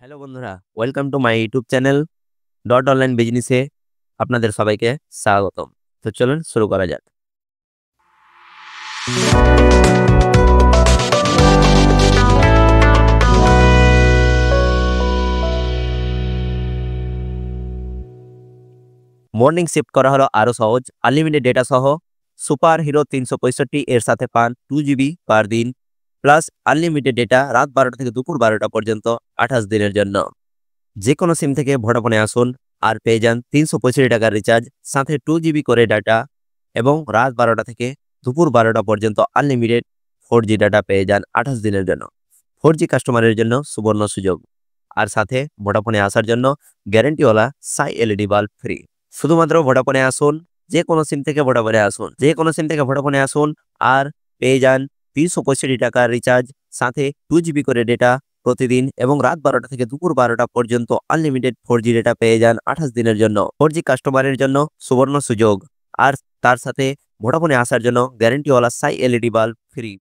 Hello বন্ধুরা, welcome to my YouTube channel dot online বিজনেসে আপনাদের সবাইকে স্বাগতম। তো চলুন শুরু করা যাক। মর্নিং শিফট করা হলো আরো সহজ। আনলিমিটেড ডেটা সহ সুপার হিরো 365 এর সাথে পান 2 GB পার দিন প্লাস আনলিমিটেড ডেটা রাত 12টা থেকে দুপুর 12টা পর্যন্ত 28 দিনের জন্য। যে কোনো সিম থেকে ভোডাফোনে আসুন আর পেয়ে যান 365 টাকার রিচার্জ, সাথে 2 GB করে ডাটা এবং রাত 12টা থেকে দুপুর 12টা পর্যন্ত আনলিমিটেড 4G ডাটা পেয়ে যান 28 দিনের জন্য। 4G কাস্টমারের জন্য সুবর্ণ সুযোগ, আর সাথে ভোডাফোনে আসার জন্য গ্যারেন্টিওয়ালা সাই এলইডি বাল্ব ফ্রি। শুধুমাত্র ভোডাফোনে আসুন, যে কোনো সিম থেকে ভোডাফোনে আসুন আর পেয়ে যান 365 টাকার রিচার্জ, সাথে 2 GB করে ডেটা প্রতিদিন এবং রাত 12টা থেকে দুপুর 12টা পর্যন্ত আনলিমিটেড 4G ডেটা পেয়ে যান 28 দিনের জন্য। 4G কাস্টমারের জন্য সুবর্ণ সুযোগ, আর তার সাথে ভোডাফোনে আসার জন্য গ্যারেন্টিওয়ালা সাই এলইডি বাল্ব ফ্রি।